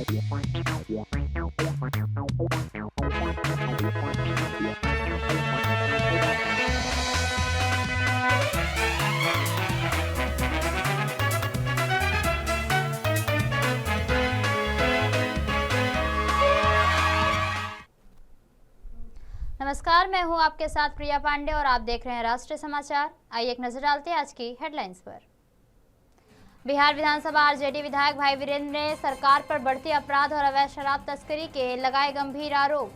नमस्कार, मैं हूं आपके साथ प्रिया पांडे और आप देख रहे हैं राष्ट्रीय समाचार। आइए एक नजर डालते हैं आज की हेडलाइंस पर। बिहार विधानसभा आरजेडी विधायक भाई वीरेंद्र ने सरकार पर बढ़ती अपराध और अवैध शराब तस्करी के लगाए गंभीर आरोप।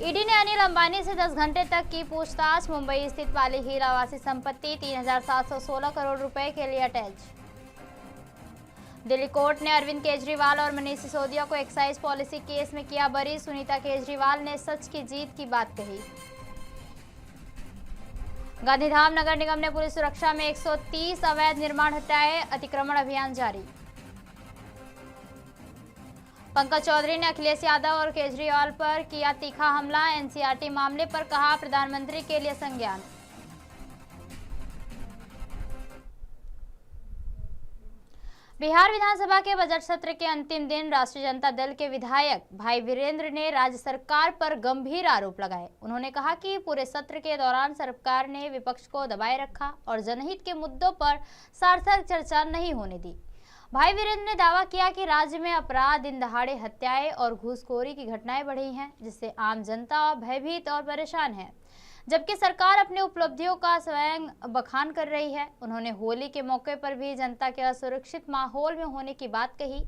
ईडी ने अनिल अंबानी से 10 घंटे तक की पूछताछ। मुंबई स्थित वाली हील आवासीय संपत्ति 3,716 करोड़ रुपए के लिए अटैच। दिल्ली कोर्ट ने अरविंद केजरीवाल और मनीष सिसोदिया को एक्साइज पॉलिसी केस में किया बरी। सुनीता केजरीवाल ने सच की जीत की बात कही। गांधीधाम नगर निगम ने पुलिस सुरक्षा में 130 अवैध निर्माण हटाए। अतिक्रमण अभियान जारी। पंकज चौधरी ने अखिलेश यादव और केजरीवाल पर किया तीखा हमला। एनसीआरटी मामले पर कहा प्रधानमंत्री के लिए संज्ञान। बिहार विधानसभा के बजट सत्र के अंतिम दिन राष्ट्रीय जनता दल के विधायक भाई वीरेंद्र ने राज्य सरकार पर गंभीर आरोप लगाए। उन्होंने कहा कि पूरे सत्र के दौरान सरकार ने विपक्ष को दबाए रखा और जनहित के मुद्दों पर सार्थक चर्चा नहीं होने दी। भाई वीरेंद्र ने दावा किया कि राज्य में अपराध, दिन दहाड़े हत्याएं और घूसखोरी की घटनाएं बढ़ी हैं, जिससे आम जनता भयभीत और परेशान है, जबकि सरकार अपनी उपलब्धियों का स्वयं बखान कर रही है। उन्होंने होली के मौके पर भी जनता के असुरक्षित माहौल में होने की बात कही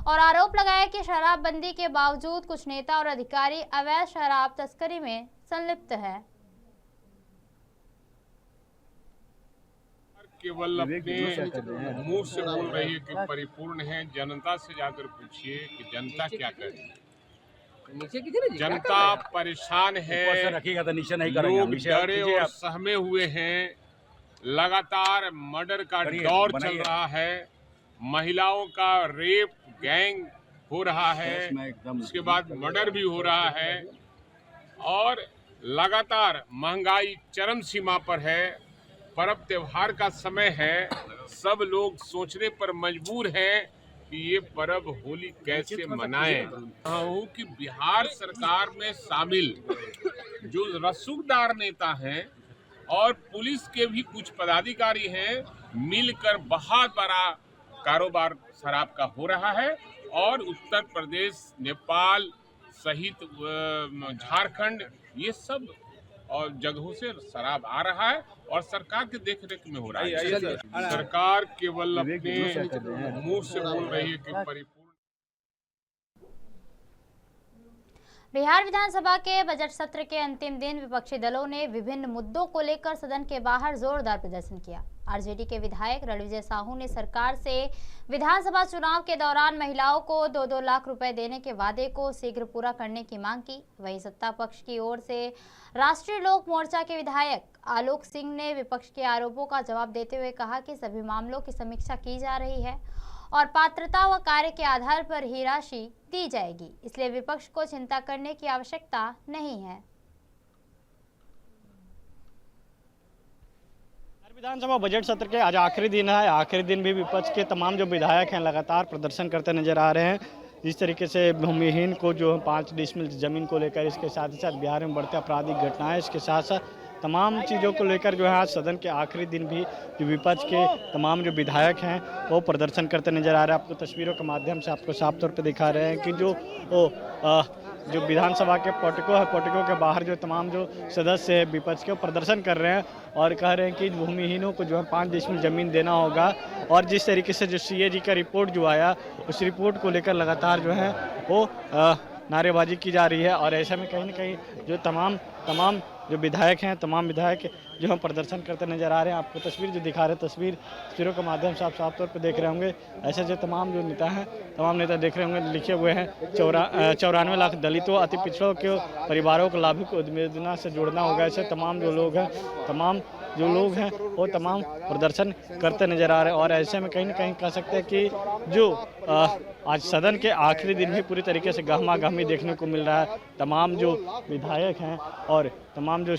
और आरोप लगाया कि शराबबंदी के बावजूद कुछ नेता और अधिकारी अवैध शराब तस्करी में संलिप्त है। केवल अपने मुंह से बोल रही है कि परिपूर्ण है। जनता से जाकर पूछिए कि जनता क्या करे। जनता परेशान है, लोग डरे और सहमे हुए हैं। लगातार मर्डर का दौर चल रहा है, महिलाओं का रेप गैंग हो रहा है, उसके बाद मर्डर भी हो रहा है और लगातार महंगाई चरम सीमा पर है। पर्व त्योहार का समय है, सब लोग सोचने पर मजबूर हैं कि ये पर्व होली कैसे मनाएं। हूँ कि बिहार सरकार में शामिल जो रसूखदार नेता हैं और पुलिस के भी कुछ पदाधिकारी हैं, मिलकर बहुत बड़ा कारोबार शराब का हो रहा है और उत्तर प्रदेश, नेपाल सहित झारखंड, ये सब और जगहों से शराब आ रहा है और सरकार के देखरेख में हो रहा है। सरकार केवल अपने मुंह से बोल रही है कि परिपूर्ण। बिहार विधानसभा के बजट सत्र के अंतिम दिन विपक्षी दलों ने विभिन्न मुद्दों को लेकर सदन के बाहर जोरदार प्रदर्शन किया। आरजेडी के विधायक रणविजय साहू ने सरकार से विधानसभा चुनाव के दौरान महिलाओं को 2-2 लाख रुपए देने के वादे को शीघ्र पूरा करने की मांग की। वहीं सत्ता पक्ष की ओर से राष्ट्रीय लोक मोर्चा के विधायक आलोक सिंह ने विपक्ष के आरोपों का जवाब देते हुए कहा कि सभी मामलों की समीक्षा की जा रही है और पात्रता व कार्य के आधार पर ही राशि दी जाएगी, इसलिए विपक्ष को चिंता करने की आवश्यकता नहीं है। विधानसभा बजट सत्र के आज आखिरी दिन है। आखिरी दिन भी विपक्ष के तमाम जो विधायक हैं लगातार प्रदर्शन करते नजर आ रहे हैं। जिस तरीके से भूमिहीन को जो 5 डिसमिल जमीन को लेकर, इसके साथ ही साथ बिहार में बढ़ते आपराधिक घटनाएं, इसके साथ साथ तमाम चीज़ों को लेकर जो है आज सदन के आखिरी दिन भी जो विपक्ष के तमाम जो विधायक हैं वो प्रदर्शन करते नजर आ रहे हैं। आपको तस्वीरों के माध्यम से आपको साफ तौर पे दिखा रहे हैं कि जो विधानसभा के पोर्टिको है, पोर्टिको के बाहर जो तमाम जो सदस्य है विपक्ष के प्रदर्शन कर रहे हैं और कह रहे हैं कि भूमिहीनों को जो है 5 डिसमिल जमीन देना होगा। और जिस तरीके से जो सीएजी का रिपोर्ट जो आया, उस रिपोर्ट को लेकर लगातार जो है वो नारेबाजी की जा रही है। और ऐसे में कहीं ना कहीं जो तमाम जो विधायक हैं, तमाम विधायक जो हम प्रदर्शन करते नजर आ रहे हैं। आपको तस्वीर जो दिखा रहे हैं, तस्वीरों के माध्यम से आप साफ तौर पर देख रहे होंगे। ऐसे जो तमाम जो नेता हैं, तमाम नेता देख रहे होंगे, लिखे हुए हैं 94 लाख दलितों, अति पिछड़ों के परिवारों को लाभुक योजना से जोड़ना होगा। ऐसे तमाम जो लोग हैं वो तमाम प्रदर्शन करते नजर आ रहे हैं। और ऐसे में कहीं ना कहीं कह सकते हैं कि जो आज सदन के आखिरी दिन भी पूरी तरीके से गहमा गहमी देखने को मिल रहा है। तमाम जो विधायक हैं और तमाम जो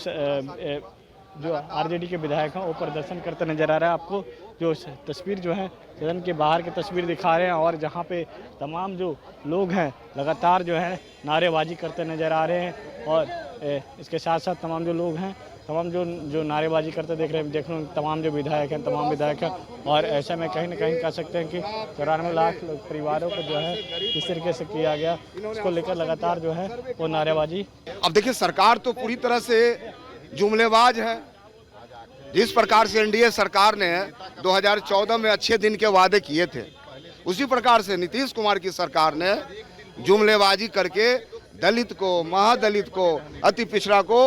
जो आरजेडी के विधायक हैं वो प्रदर्शन करते नजर आ रहा है। आपको जो तस्वीर जो है सदन के बाहर की तस्वीर दिखा रहे हैं और जहाँ पे तमाम जो लोग हैं लगातार जो है नारेबाजी करते नजर आ रहे हैं और इसके साथ साथ तमाम जो लोग हैं तमाम जो नारेबाजी करते देख रहे हैं तमाम जो विधायक हैं तमाम विधायक हैं और ऐसे में कहीं ना कहीं कह सकते हैं कि 94 लाख परिवारों को जो है इस तरीके से किया गया, इसको लेकर लगातार जो है वो नारेबाजी। अब देखिए सरकार तो पूरी तरह से जुमलेबाज है। जिस प्रकार से एनडीए सरकार ने 2014 में अच्छे दिन के वादे किए थे, उसी प्रकार से नीतीश कुमार की सरकार ने जुमलेबाजी करके दलित को, महादलित को, अति पिछड़ा को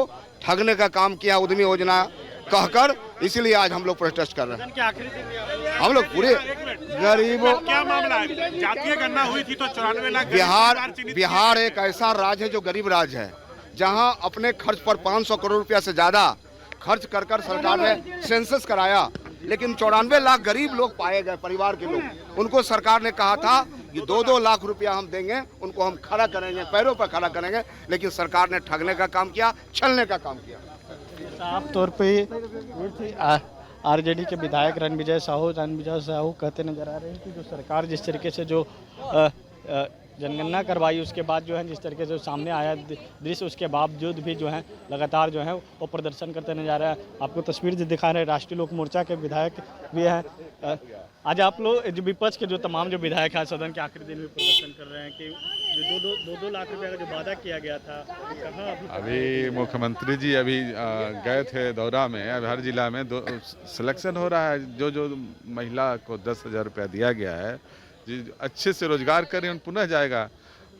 ठगने का काम किया उद्यमी योजना कहकर। इसलिए आज हम लोग प्रोटेस्ट कर रहे हैं। हम लोग पूरे गरीबों, क्या मामला है? जातीय गणना हुई थी तो 94 लाख बिहार एक ऐसा राज्य है जो गरीब राज्य है, जहां अपने खर्च पर 500 करोड़ रुपया से ज्यादा खर्च कर सरकार ने सेंसस कराया, लेकिन 94 लाख गरीब लोग पाए गए, परिवार के लोग। उनको सरकार ने कहा था कि 2-2 लाख रुपया हम देंगे, उनको हम खड़ा करेंगे, पैरों पर खड़ा करेंगे, लेकिन सरकार ने ठगने का काम किया, छलने का काम किया। साफ तौर पे आरजेडी के विधायक रणविजय साहू कहते नजर आ रहे हैं कि जो सरकार जिस तरीके से जो जनगणना करवाई उसके बाद जो है जिस तरीके से सामने आया दृश्य, उसके बावजूद भी जो है लगातार जो है वो प्रदर्शन करते नजर आ रहा है। आपको तस्वीर जो दिखा रहे हैं राष्ट्रीय लोक मोर्चा के विधायक भी हैं। आज आप लोग जो विपक्ष के जो तमाम जो विधायक हैं सदन के आखिरी दिन में प्रदर्शन कर रहे हैं कि जो 2 लाख रुपए का जो वादा किया गया था कहाँ अभी मुख्यमंत्री जी अभी गए थे दौरा में। अब हर जिला में सिलेक्शन हो रहा है। जो महिला को 10,000 रुपया दिया गया है, जी अच्छे से रोजगार करें उन पुनः जाएगा।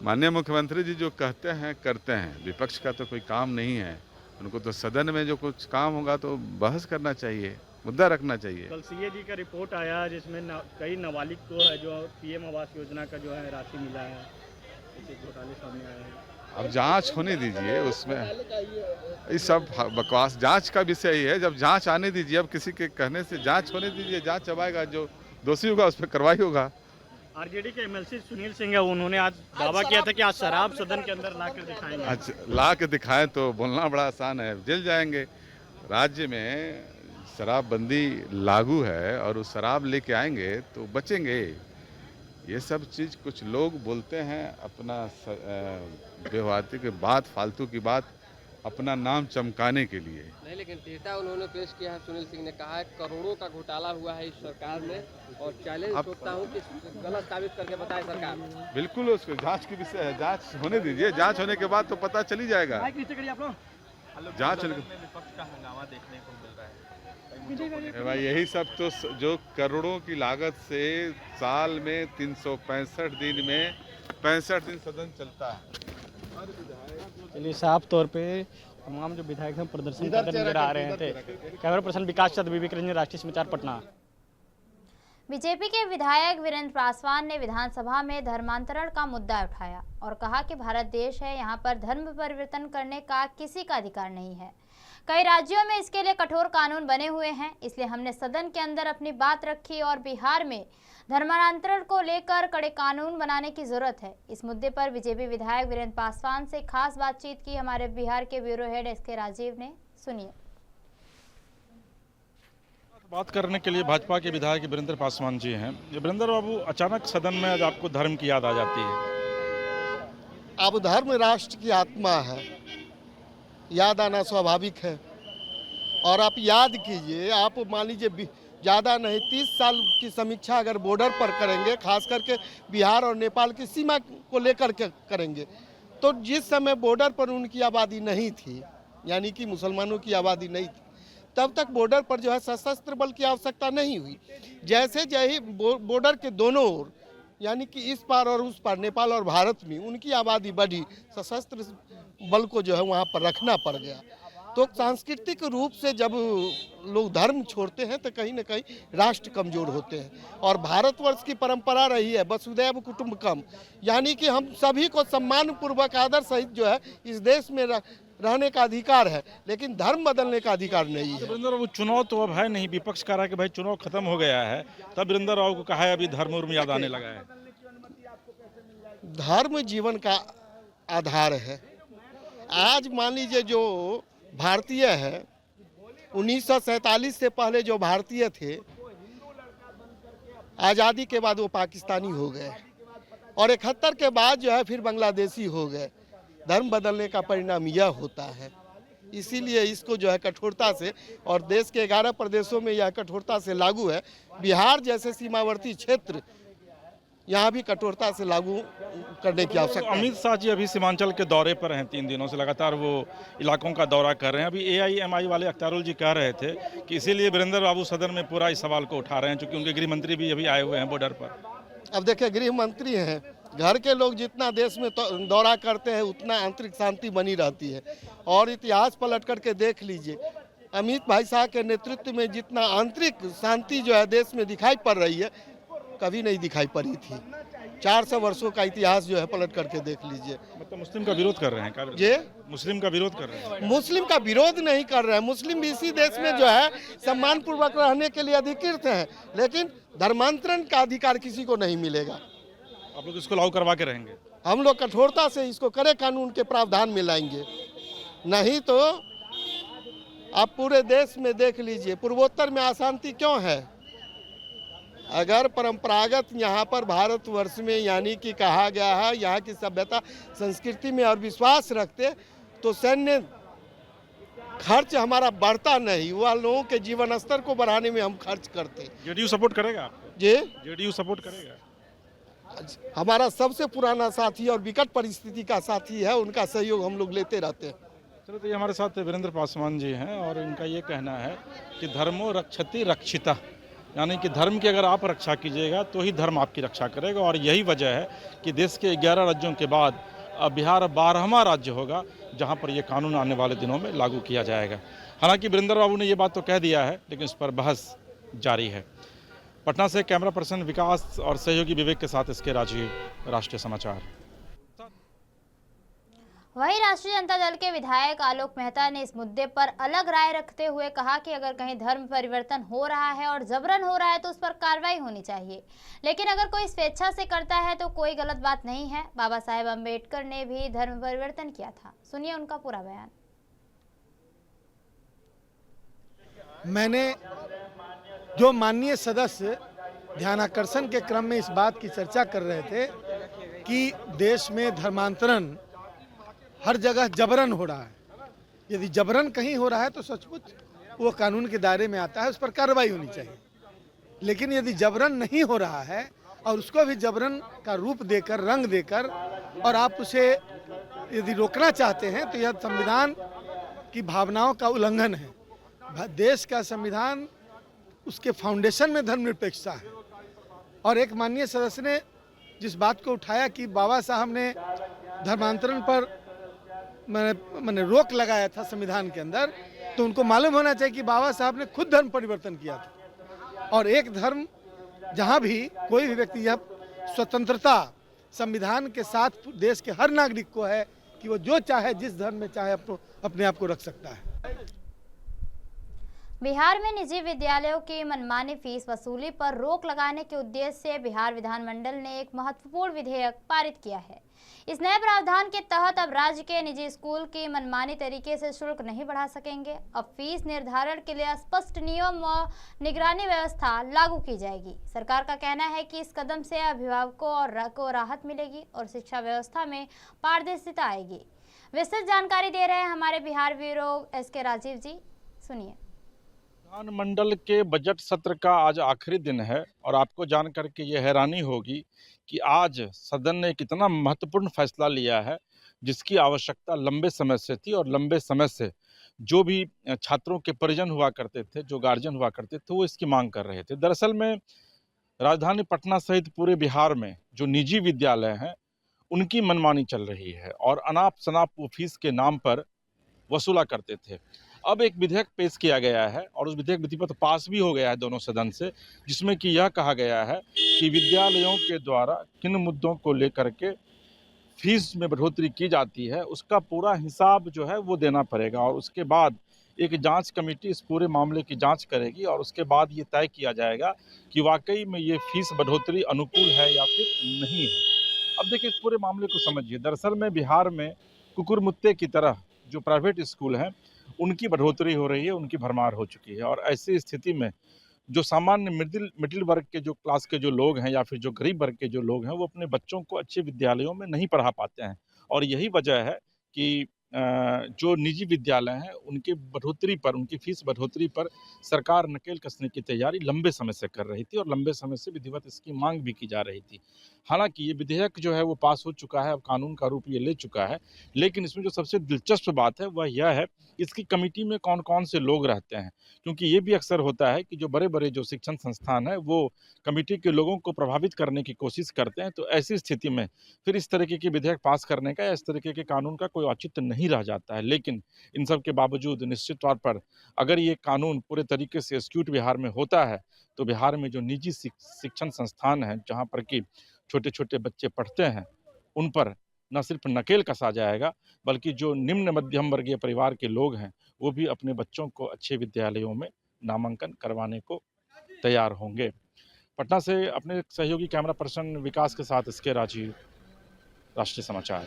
माननीय मुख्यमंत्री जी जो कहते हैं करते हैं। विपक्ष का तो कोई काम नहीं है, उनको तो सदन में जो कुछ काम होगा तो बहस करना चाहिए, मुद्दा रखना चाहिए। कल सीए जी का रिपोर्ट आया जिसमें कई नाबालिग को है जो पीएम आवास योजना का जो है राशि मिला है, घोटाले सामने आए हैं। अब जांच होने दीजिए, उसमें ये सब बकवास जांच का विषय ही है। जब जांच आने दीजिए, अब किसी के कहने से जांच होने दीजिए, जांच जब आएगा जो दोषी होगा उस पर कार्रवाई होगा। आरजेडी के एमएलसी सुनील सिंह है, उन्होंने आज दावा किया था कि आज शराब सदन के अंदर ला कर दिखाएंगे। अच्छा, ला के दिखाएं तो बोलना बड़ा आसान है, जेल जाएंगे। राज्य में शराबबंदी लागू है और उस शराब लेके आएंगे तो बचेंगे। ये सब चीज़ कुछ लोग बोलते हैं अपना व्यवहारिक की बात, फालतू की बात अपना नाम चमकाने के लिए। नहीं, लेकिन डेटा उन्होंने पेश किया है। सुनील सिंह ने कहा है करोड़ों का घोटाला हुआ है इस सरकार में और चैलेंज सोचता हूं कि गलत साबित करके बताए सरकार। बिल्कुल, उसको जांच के विषय है, जांच होने दीजिए। जांच होने के बाद तो पता चल ही जाएगा। जांच होने के विपक्ष का हंगामा देखने को मिल रहा है भाई, यही सब तो जो करोड़ों की लागत से साल में 365 दिन में 65 दिन सदन चलता है। चलिए, साफ तौर पे तमाम जो विधायक हैं प्रदर्शन करते नजर आ रहे थे। कैमरा पर्सन विकास चंद्र, बीबी कृष्ण, राष्ट्रीय समाचार, पटना। बीजेपी के विधायक वीरेंद्र पासवान ने विधानसभा में धर्मांतरण का मुद्दा उठाया और कहा कि भारत देश है, यहाँ पर धर्म परिवर्तन करने का किसी का अधिकार नहीं है। कई राज्यों में इसके लिए कठोर कानून बने हुए हैं, इसलिए हमने सदन के अंदर अपनी बात रखी और बिहार में धर्मांतरण को लेकर कड़े कानून बनाने की जरूरत है। इस मुद्दे पर बीजेपी विधायक वीरेंद्र पासवान से खास बातचीत की हमारे बिहार के ब्यूरो हेड एस के राजीव ने। सुनिए। बात करने के लिए भाजपा के विधायक वीरेंद्र पासवान जी हैं। वीरेंद्र बाबू, अचानक सदन में आज आपको धर्म की याद आ जाती है। अब धर्म राष्ट्र की आत्मा है, याद आना स्वाभाविक है। और आप याद कीजिए, आप मान लीजिए ज़्यादा नहीं 30 साल की समीक्षा अगर बॉर्डर पर करेंगे, खास करके बिहार और नेपाल की सीमा को लेकर के करेंगे, तो जिस समय बॉर्डर पर उनकी आबादी नहीं थी, यानी कि मुसलमानों की आबादी नहीं थी, तब तक बॉर्डर पर जो है सशस्त्र बल की आवश्यकता नहीं हुई। जैसे जैसे बॉर्डर के दोनों ओर, यानी कि इस पार और उस पार, नेपाल और भारत में उनकी आबादी बढ़ी, सशस्त्र बल को जो है वहाँ पर रखना पड़ गया। तो सांस्कृतिक रूप से जब लोग धर्म छोड़ते हैं तो कहीं ना कहीं राष्ट्र कमजोर होते हैं। और भारतवर्ष की परंपरा रही है वसुधैव कुटुंबकम, यानी कि हम सभी को सम्मान पूर्वक आदर सहित जो है इस देश में रहने का अधिकार है, लेकिन धर्म बदलने का अधिकार नहीं है। वीरेंद्र बाबू, चुनाव तो अब है नहीं, विपक्ष कह रहा है कि भाई चुनाव खत्म हो गया है, तब वीरेंद्र बाबू को कहा है अभी धर्म उर्म याद आने लगा है। धर्म जीवन का आधार है। आज मान लीजिए जो भारतीय है 1947 से पहले जो भारतीय थे, आज़ादी के बाद वो पाकिस्तानी हो गए और 71 के बाद जो है फिर बांग्लादेशी हो गए। धर्म बदलने का परिणाम यह होता है। इसीलिए इसको जो है कठोरता से, और देश के 11 प्रदेशों में यह कठोरता से लागू है। बिहार जैसे सीमावर्ती क्षेत्र, यहाँ भी कठोरता से लागू करने की आवश्यकता है। अमित शाह जी अभी सीमांचल के दौरे पर हैं, 3 दिनों से लगातार वो इलाकों का दौरा कर रहे हैं। अभी AIMI वाले अख्तियारुल जी कह रहे थे कि इसीलिए वीरेंद्र बाबू सदन में पूरा इस सवाल को उठा रहे हैं, क्योंकि उनके गृह मंत्री भी अभी आए हुए हैं बॉर्डर पर। अब देखिए, गृह मंत्री हैं, घर के लोग जितना देश में दौरा करते हैं उतना आंतरिक शांति बनी रहती है। और इतिहास पलट करके देख लीजिए, अमित भाई शाह के नेतृत्व में जितना आंतरिक शांति जो है देश में दिखाई पड़ रही है, कभी नहीं दिखाई पड़ी थी। 400 वर्षों का इतिहास जो है पलट करके देख लीजिए। मतलब मुस्लिम का विरोध कर रहे हैं क्या? जी, मुस्लिम का विरोध कर रहे हैं। मुस्लिम का विरोध नहीं कर रहे हैं। मुस्लिम भी इसी देश में जो है सम्मान पूर्वक रहने के लिए अधिकृत हैं, लेकिन धर्मांतरण का अधिकार किसी को नहीं मिलेगा। आप लोग इसको लागू करवा के रहेंगे? हम लोग कठोरता से इसको कड़े कानून के प्रावधान में लाएंगे, नहीं तो आप पूरे देश में देख लीजिए पूर्वोत्तर में अशांति क्यों है। अगर परंपरागत यहाँ पर भारतवर्ष में यानी कि कहा गया है यहाँ की सभ्यता संस्कृति में और विश्वास रखते तो सैन्य खर्च हमारा बढ़ता नहीं, वह लोगों के जीवन स्तर को बढ़ाने में हम खर्च करते। JDU सपोर्ट करेगा आपको? जी, JDU सपोर्ट करेगा। हमारा सबसे पुराना साथी और विकट परिस्थिति का साथी है, उनका सहयोग हम लोग लेते रहते हैं। चलो, तो ये हमारे साथ वीरेंद्र पासवान जी हैं और इनका ये कहना है कि धर्मो रक्षति रक्षिता, यानी कि धर्म की अगर आप रक्षा कीजिएगा तो ही धर्म आपकी रक्षा करेगा। और यही वजह है कि देश के 11 राज्यों के बाद अब बिहार 12वां राज्य होगा जहां पर यह कानून आने वाले दिनों में लागू किया जाएगा। हालांकि वीरेंद्र बाबू ने ये बात तो कह दिया है, लेकिन इस पर बहस जारी है। पटना से कैमरा पर्सन विकास और सहयोगी विवेक के साथ इसके राजीव, राष्ट्रीय समाचार। वहीं राष्ट्रीय जनता दल के विधायक आलोक मेहता ने इस मुद्दे पर अलग राय रखते हुए कहा कि अगर कहीं धर्म परिवर्तन हो रहा है और जबरन हो रहा है तो उस पर कार्रवाई होनी चाहिए, लेकिन अगर कोई स्वेच्छा से करता है तो कोई गलत बात नहीं है। बाबा साहेब अम्बेडकर ने भी धर्म परिवर्तन किया था, सुनिए उनका पूरा बयान। मैंने जो माननीय सदस्य ध्यानाकर्षण के क्रम में इस बात की चर्चा कर रहे थे कि देश में धर्मांतरण हर जगह जबरन हो रहा है, यदि जबरन कहीं हो रहा है तो सचमुच वो कानून के दायरे में आता है, उस पर कार्रवाई होनी चाहिए। लेकिन यदि जबरन नहीं हो रहा है और उसको भी जबरन का रूप देकर, रंग देकर, और आप उसे यदि रोकना चाहते हैं तो यह संविधान की भावनाओं का उल्लंघन है। देश का संविधान, उसके फाउंडेशन में धर्मनिरपेक्षता है। और एक माननीय सदस्य ने जिस बात को उठाया कि बाबा साहब ने धर्मांतरण पर मैंने रोक लगाया था संविधान के अंदर, तो उनको मालूम होना चाहिए कि बाबा साहब ने खुद धर्म परिवर्तन किया था। और एक धर्म, जहां भी कोई भी व्यक्ति, यह स्वतंत्रता संविधान के साथ देश के हर नागरिक को है कि वो जो चाहे जिस धर्म में चाहे अपने आप को रख सकता है। बिहार में निजी विद्यालयों की मनमानी फीस वसूली पर रोक लगाने के उद्देश्य से बिहार विधानमंडल ने एक महत्वपूर्ण विधेयक पारित किया है। इस नए प्रावधान के तहत अब राज्य के निजी स्कूल की मनमानी तरीके से शुल्क नहीं बढ़ा सकेंगे। अब फीस निर्धारण के लिए स्पष्ट नियम व निगरानी व्यवस्था लागू की जाएगी। सरकार का कहना है कि इस कदम से अभिभावकों को राहत मिलेगी और शिक्षा व्यवस्था में पारदर्शिता आएगी। विस्तृत जानकारी दे रहे हैं हमारे बिहार ब्यूरो SK राजीव जी, सुनिए। विधानमंडल के बजट सत्र का आज आखिरी दिन है और आपको जानकर के ये हैरानी होगी कि आज सदन ने कितना महत्वपूर्ण फैसला लिया है, जिसकी आवश्यकता लंबे समय से थी। और लंबे समय से जो भी छात्रों के परिजन हुआ करते थे, जो गार्जियन हुआ करते थे, वो इसकी मांग कर रहे थे। दरअसल में राजधानी पटना सहित पूरे बिहार में जो निजी विद्यालय हैं, उनकी मनमानी चल रही है और अनाप शनाप वो फीस के नाम पर वसूला करते थे। अब एक विधेयक पेश किया गया है और उस विधेयक विधिवत पास भी हो गया है दोनों सदन से, जिसमें कि यह कहा गया है कि विद्यालयों के द्वारा किन मुद्दों को लेकर के फीस में बढ़ोतरी की जाती है, उसका पूरा हिसाब जो है वो देना पड़ेगा। और उसके बाद एक जांच कमेटी इस पूरे मामले की जांच करेगी और उसके बाद ये तय किया जाएगा कि वाकई में ये फीस बढ़ोतरी अनुकूल है या फिर नहीं है। अब देखिए, इस पूरे मामले को समझिए। दरअसल में बिहार में कुकुरमुत्ते की तरह जो प्राइवेट स्कूल हैं, उनकी बढ़ोतरी हो रही है, उनकी भरमार हो चुकी है। और ऐसी स्थिति में जो सामान्य मिडिल वर्ग के जो क्लास के जो लोग हैं या फिर जो गरीब वर्ग के जो लोग हैं, वो अपने बच्चों को अच्छे विद्यालयों में नहीं पढ़ा पाते हैं। और यही वजह है कि जो निजी विद्यालय हैं उनकी बढ़ोतरी पर, उनकी फीस बढ़ोतरी पर सरकार नकेल कसने की तैयारी लंबे समय से कर रही थी और लंबे समय से विधिवत इसकी मांग भी की जा रही थी। हालांकि ये विधेयक जो है वो पास हो चुका है, अब कानून का रूप ये ले चुका है, लेकिन इसमें जो सबसे दिलचस्प बात है वह यह है इसकी कमेटी में कौन कौन से लोग रहते हैं। क्योंकि ये भी अक्सर होता है कि जो बड़े बड़े जो शिक्षण संस्थान है वो कमेटी के लोगों को प्रभावित करने की कोशिश करते हैं। तो ऐसी स्थिति में फिर इस तरीके के विधेयक पास करने का या इस तरीके के कानून का कोई औचित्य नहीं रह जाता है। लेकिन इन सब के बावजूद निश्चित तौर पर अगर ये कानून पूरे तरीके से एक्जीक्यूट बिहार में होता है तो बिहार में जो निजी शिक्षण संस्थान हैं जहाँ पर कि छोटे छोटे बच्चे पढ़ते हैं उन पर न सिर्फ नकेल कसा जाएगा बल्कि जो निम्न मध्यम वर्गीय परिवार के लोग हैं वो भी अपने बच्चों को अच्छे विद्यालयों में नामांकन करवाने को तैयार होंगे। पटना से अपने सहयोगी कैमरा पर्सन विकास के साथ इसके राजीव, राष्ट्रीय समाचार।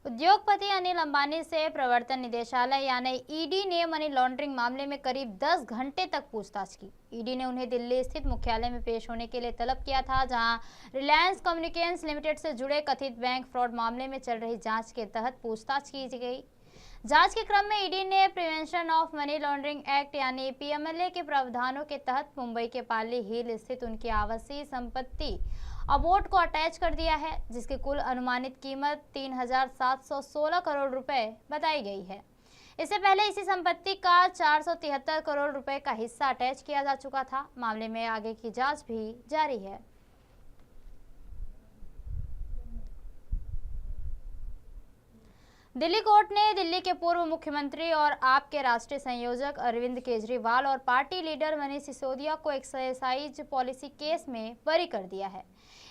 उद्योगपति अनिल अंबानी से प्रवर्तन निदेशालय यानी ईडी ने मनी लॉन्ड्रिंग मामले में करीब 10 घंटे तक पूछताछ की। ईडी ने उन्हें दिल्ली स्थित मुख्यालय में पेश होने के लिए तलब किया था, जहां रिलायंस कम्युनिकेशंस लिमिटेड से जुड़े कथित बैंक फ्रॉड मामले में चल रही जांच के तहत पूछताछ की गई। जांच के क्रम में ईडी ने prevention of money laundering act यानी पीएमएलए के प्रावधानों के तहत मुंबई के पाली हिल स्थित उनकी आवासीय संपत्ति अबोट को अटैच कर दिया है, जिसकी कुल अनुमानित कीमत 3,716 करोड़ रुपए बताई गई है। इससे पहले इसी संपत्ति का 473 करोड़ रुपए का हिस्सा अटैच किया जा चुका था। मामले में आगे की जांच भी जारी है। दिल्ली कोर्ट ने दिल्ली के पूर्व मुख्यमंत्री और आप के राष्ट्रीय संयोजक अरविंद केजरीवाल और पार्टी लीडर मनीष सिसोदिया को एक्साइज पॉलिसी केस में बरी कर दिया है।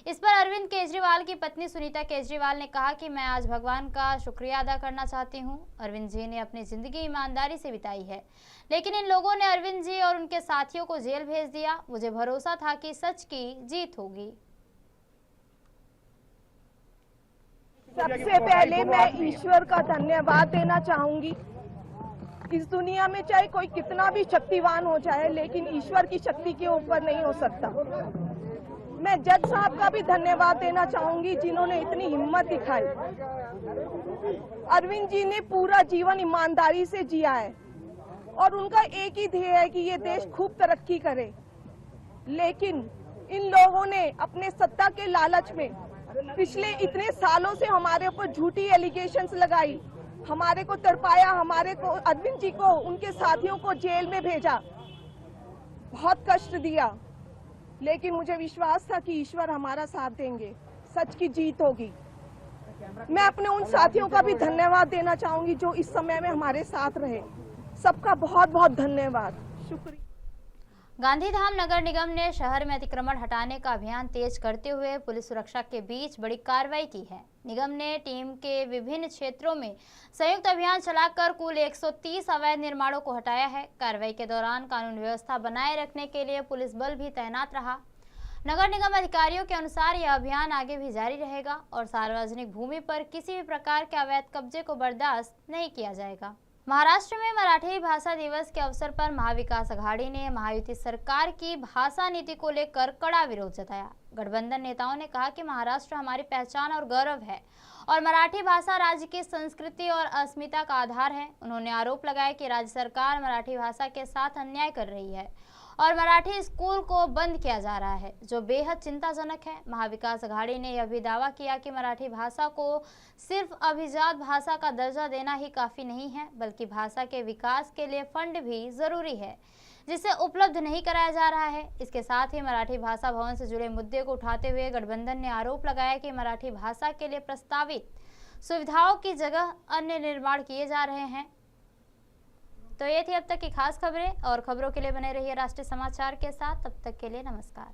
इस पर अरविंद केजरीवाल की पत्नी सुनीता केजरीवाल ने कहा कि मैं आज भगवान का शुक्रिया अदा करना चाहती हूं। अरविंद जी ने अपनी जिंदगी ईमानदारी से बिताई है, लेकिन इन लोगों ने अरविंद जी और उनके साथियों को जेल भेज दिया। मुझे भरोसा था कि सच की जीत होगी। सबसे पहले मैं ईश्वर का धन्यवाद देना चाहूंगी। इस दुनिया में चाहे कोई कितना भी शक्तिवान हो जाए, लेकिन ईश्वर की शक्ति के ऊपर नहीं हो सकता। मैं जज साहब का भी धन्यवाद देना चाहूंगी, जिन्होंने इतनी हिम्मत दिखाई। अरविंद जी ने पूरा जीवन ईमानदारी से जिया है और उनका एक ही ध्येय है कि ये देश खूब तरक्की करे, लेकिन इन लोगों ने अपने सत्ता के लालच में पिछले इतने सालों से हमारे ऊपर झूठी एलिगेशंस लगाई, हमारे को तड़पाया, हमारे को, अरविंद जी को, उनके साथियों को जेल में भेजा, बहुत कष्ट दिया। लेकिन मुझे विश्वास था कि ईश्वर हमारा साथ देंगे, सच की जीत होगी। मैं अपने उन साथियों का भी धन्यवाद देना चाहूंगी जो इस समय में हमारे साथ रहे। सबका बहुत बहुत धन्यवाद, शुक्रिया। गांधीधाम नगर निगम ने शहर में अतिक्रमण हटाने का अभियान तेज करते हुए पुलिस सुरक्षा के बीच बड़ी कार्रवाई की है। निगम ने टीम के विभिन्न क्षेत्रों में संयुक्त अभियान चलाकर कुल 130 अवैध निर्माणों को हटाया है। कार्रवाई के दौरान कानून व्यवस्था बनाए रखने के लिए पुलिस बल भी तैनात रहा। नगर निगम अधिकारियों के अनुसार यह अभियान आगे भी जारी रहेगा और सार्वजनिक भूमि पर किसी भी प्रकार के अवैध कब्जे को बर्दाश्त नहीं किया जाएगा। महाराष्ट्र में मराठी भाषा दिवस के अवसर पर महाविकास आघाड़ी ने महायुति सरकार की भाषा नीति को लेकर कड़ा विरोध जताया। गठबंधन नेताओं ने कहा कि महाराष्ट्र हमारी पहचान और गौरव है और मराठी भाषा राज्य की संस्कृति और अस्मिता का आधार है। उन्होंने आरोप लगाया कि राज्य सरकार मराठी भाषा के साथ अन्याय कर रही है और मराठी स्कूल को बंद किया जा रहा है, जो बेहद चिंताजनक है। महाविकास आघाड़ी ने यह भी दावा किया कि मराठी भाषा को सिर्फ अभिजात भाषा का दर्जा देना ही काफ़ी नहीं है, बल्कि भाषा के विकास के लिए फंड भी ज़रूरी है, जिसे उपलब्ध नहीं कराया जा रहा है। इसके साथ ही मराठी भाषा भवन से जुड़े मुद्दे को उठाते हुए गठबंधन ने आरोप लगाया कि मराठी भाषा के लिए प्रस्तावित सुविधाओं की जगह अन्य निर्माण किए जा रहे हैं। तो ये थी अब तक की खास खबरें, और खबरों के लिए बने रहिए राष्ट्रीय समाचार के साथ। तब तक के लिए नमस्कार।